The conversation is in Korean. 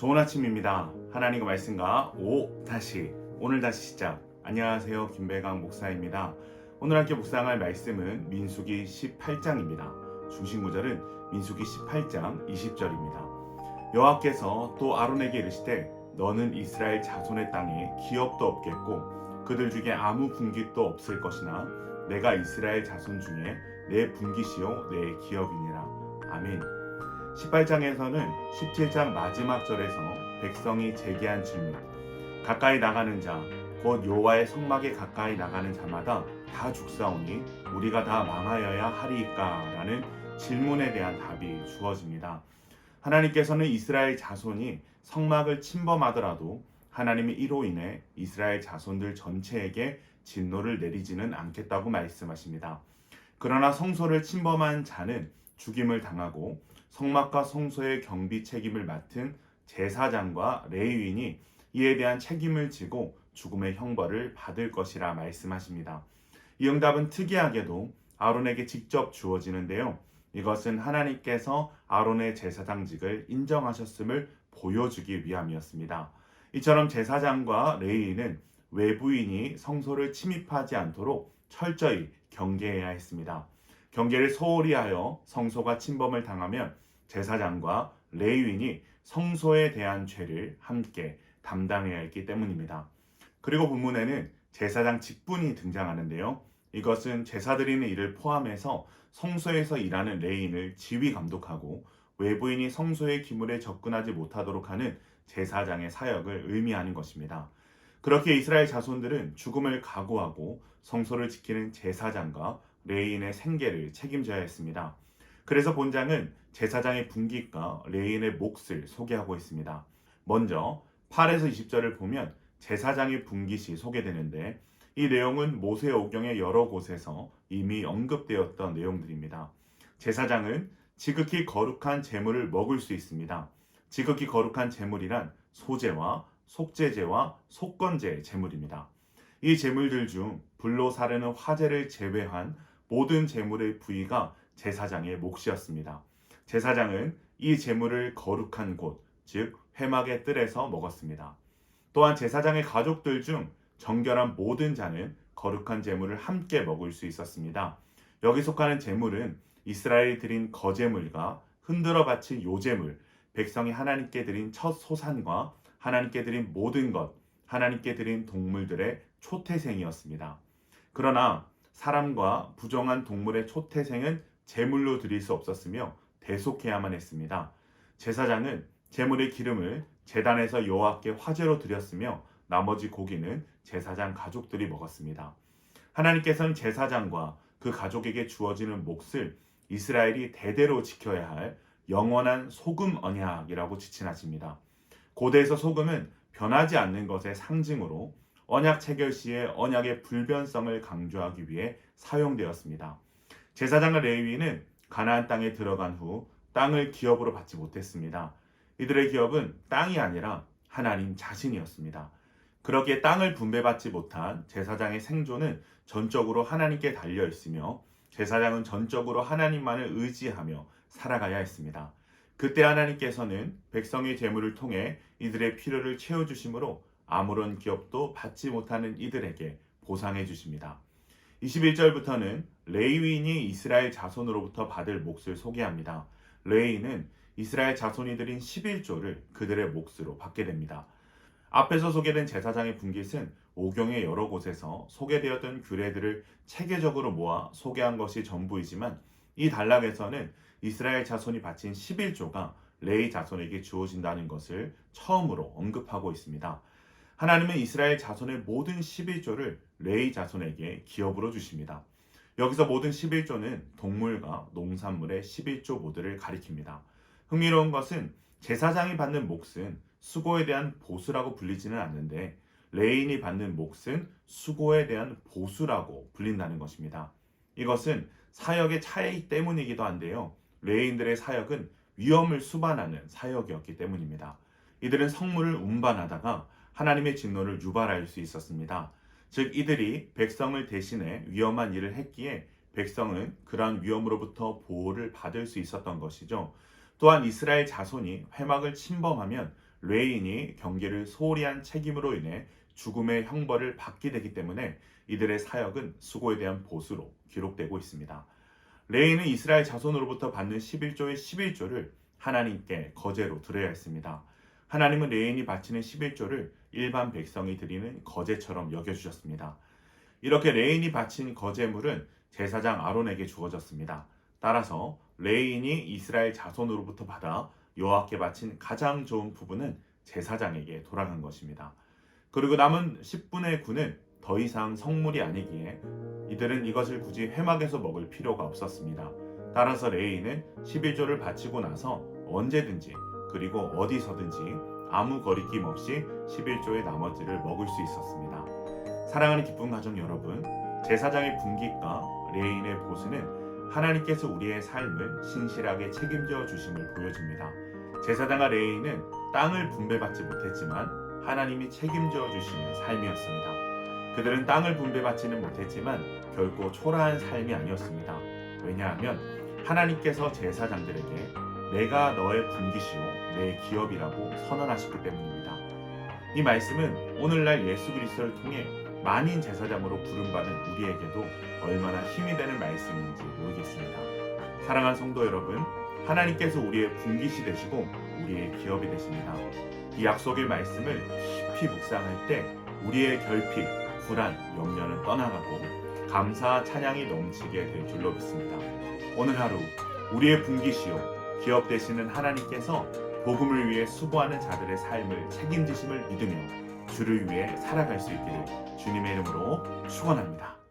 좋은 아침입니다. 하나님의 말씀과 오늘 다시 시작. 안녕하세요. 김배강 목사입니다. 오늘 함께 묵상할 말씀은 민수기 18장입니다. 중심 구절은 민수기 18장 20절입니다. 여호와께서 또 아론에게 이르시되 너는 이스라엘 자손의 땅에 기업도 없겠고 그들 중에 아무 분깃도 없을 것이나 내가 이스라엘 자손 중에 내 분깃이요 내 기업이니라. 아멘. 18장에서는 17장 마지막 절에서 백성이 제기한 질문, 가까이 나가는 자, 곧 여호와의 성막에 가까이 나가는 자마다 다 죽사오니 우리가 다 망하여야 하리이까? 라는 질문에 대한 답이 주어집니다. 하나님께서는 이스라엘 자손이 성막을 침범하더라도 하나님이 이로 인해 이스라엘 자손들 전체에게 진노를 내리지는 않겠다고 말씀하십니다. 그러나 성소를 침범한 자는 죽임을 당하고 성막과 성소의 경비 책임을 맡은 제사장과 레위인이 이에 대한 책임을 지고 죽음의 형벌을 받을 것이라 말씀하십니다. 이 응답은 특이하게도 아론에게 직접 주어지는데요. 이것은 하나님께서 아론의 제사장직을 인정하셨음을 보여주기 위함이었습니다. 이처럼 제사장과 레위인은 외부인이 성소를 침입하지 않도록 철저히 경계해야 했습니다. 경계를 소홀히 하여 성소가 침범을 당하면 제사장과 레위인이 성소에 대한 죄를 함께 담당해야 했기 때문입니다. 그리고 본문에는 제사장 직분이 등장하는데요. 이것은 제사 드리는 일을 포함해서 성소에서 일하는 레위인을 지휘 감독하고 외부인이 성소의 기물에 접근하지 못하도록 하는 제사장의 사역을 의미하는 것입니다. 그렇게 이스라엘 자손들은 죽음을 각오하고 성소를 지키는 제사장과 레위인의 생계를 책임져야 했습니다. 그래서 본장은 제사장의 분깃과 레위인의 몫을 소개하고 있습니다. 먼저 8에서 20절을 보면 제사장의 분깃이 소개되는데 이 내용은 모세오경의 여러 곳에서 이미 언급되었던 내용들입니다. 제사장은 지극히 거룩한 제물을 먹을 수 있습니다. 지극히 거룩한 제물이란 소제와 속죄제와 속건제 제물입니다. 이 제물들 중 불로 사르는 화제를 제외한 모든 제물의 부위가 제사장의 몫이었습니다. 제사장은 이 제물을 거룩한 곳, 즉 회막의 뜰에서 먹었습니다. 또한 제사장의 가족들 중 정결한 모든 자는 거룩한 제물을 함께 먹을 수 있었습니다. 여기 속하는 제물은 이스라엘이 드린 거제물과 흔들어 바친 요제물, 백성이 하나님께 드린 첫 소산과 하나님께 드린 모든 것, 하나님께 드린 동물들의 초태생이었습니다. 그러나 사람과 부정한 동물의 초태생은 제물로 드릴 수 없었으며 대속해야만 했습니다. 제사장은 제물의 기름을 제단에서 여호와께 화제로 드렸으며 나머지 고기는 제사장 가족들이 먹었습니다. 하나님께서는 제사장과 그 가족에게 주어지는 몫을 이스라엘이 대대로 지켜야 할 영원한 소금 언약이라고 지칭하십니다. 고대에서 소금은 변하지 않는 것의 상징으로 언약 체결 시에 언약의 불변성을 강조하기 위해 사용되었습니다. 제사장과 레위인은 가나안 땅에 들어간 후 땅을 기업으로 받지 못했습니다. 이들의 기업은 땅이 아니라 하나님 자신이었습니다. 그렇기에 땅을 분배받지 못한 제사장의 생존은 전적으로 하나님께 달려 있으며 제사장은 전적으로 하나님만을 의지하며 살아가야 했습니다. 그때 하나님께서는 백성의 제물을 통해 이들의 필요를 채워주심으로 아무런 기업도 받지 못하는 이들에게 보상해 주십니다. 21절부터는 레위인이 이스라엘 자손으로부터 받을 몫을 소개합니다. 레위인은 이스라엘 자손이 드린 11조를 그들의 몫으로 받게 됩니다. 앞에서 소개된 제사장의 분깃은 오경의 여러 곳에서 소개되었던 규례들을 체계적으로 모아 소개한 것이 전부이지만 이 단락에서는 이스라엘 자손이 바친 11조가 레위 자손에게 주어진다는 것을 처음으로 언급하고 있습니다. 하나님은 이스라엘 자손의 모든 11조를 레위 자손에게 기업으로 주십니다. 여기서 모든 11조는 동물과 농산물의 11조 모두를 가리킵니다. 흥미로운 것은 제사장이 받는 몫은 수고에 대한 보수라고 불리지는 않는데 레위인이 받는 몫은 수고에 대한 보수라고 불린다는 것입니다. 이것은 사역의 차이 때문이기도 한데요. 레위인들의 사역은 위험을 수반하는 사역이었기 때문입니다. 이들은 성물을 운반하다가 하나님의 진노를 유발할 수 있었습니다. 즉 이들이 백성을 대신해 위험한 일을 했기에 백성은 그러한 위험으로부터 보호를 받을 수 있었던 것이죠. 또한 이스라엘 자손이 회막을 침범하면 레인이 경계를 소홀히 한 책임으로 인해 죽음의 형벌을 받게 되기 때문에 이들의 사역은 수고에 대한 보수로 기록되고 있습니다. 레인은 이스라엘 자손으로부터 받는 11조의 11조를 하나님께 거제로 드려야 했습니다. 하나님은 레인이 바치는 11조를 일반 백성이 드리는 거제처럼 여겨주셨습니다. 이렇게 레인이 바친 거제물은 제사장 아론에게 주어졌습니다. 따라서 레인이 이스라엘 자손으로부터 받아 여호와께 바친 가장 좋은 부분은 제사장에게 돌아간 것입니다. 그리고 남은 10분의 9는 더 이상 성물이 아니기에 이들은 이것을 굳이 회막에서 먹을 필요가 없었습니다. 따라서 레위인은 11조를 바치고 나서 언제든지 그리고 어디서든지 아무 거리낌 없이 11조의 나머지를 먹을 수 있었습니다. 사랑하는 기쁜 가족 여러분, 제사장의 분깃과 레위인의 보수는 하나님께서 우리의 삶을 신실하게 책임져 주심을 보여줍니다. 제사장과 레위인은 땅을 분배받지 못했지만 하나님이 책임져 주시는 삶이었습니다. 그들은 땅을 분배받지는 못했지만 결코 초라한 삶이 아니었습니다. 왜냐하면 하나님께서 제사장들에게 내가 너의 분깃이요 내 기업이라고 선언하셨기 때문입니다. 이 말씀은 오늘날 예수 그리스도를 통해 만인 제사장으로 부름받은 우리에게도 얼마나 힘이 되는 말씀인지 모르겠습니다. 사랑하는 성도 여러분, 하나님께서 우리의 분깃이 되시고 우리의 기업이 되십니다. 이 약속의 말씀을 깊이 묵상할 때 우리의 결핍, 불안, 염려는 떠나가고 감사, 찬양이 넘치게 될 줄로 믿습니다. 오늘 하루 우리의 분깃이요 기업 되시는 하나님께서 복음을 위해 수고하는 자들의 삶을 책임지심을 믿으며 주를 위해 살아갈 수 있기를 주님의 이름으로 축원합니다.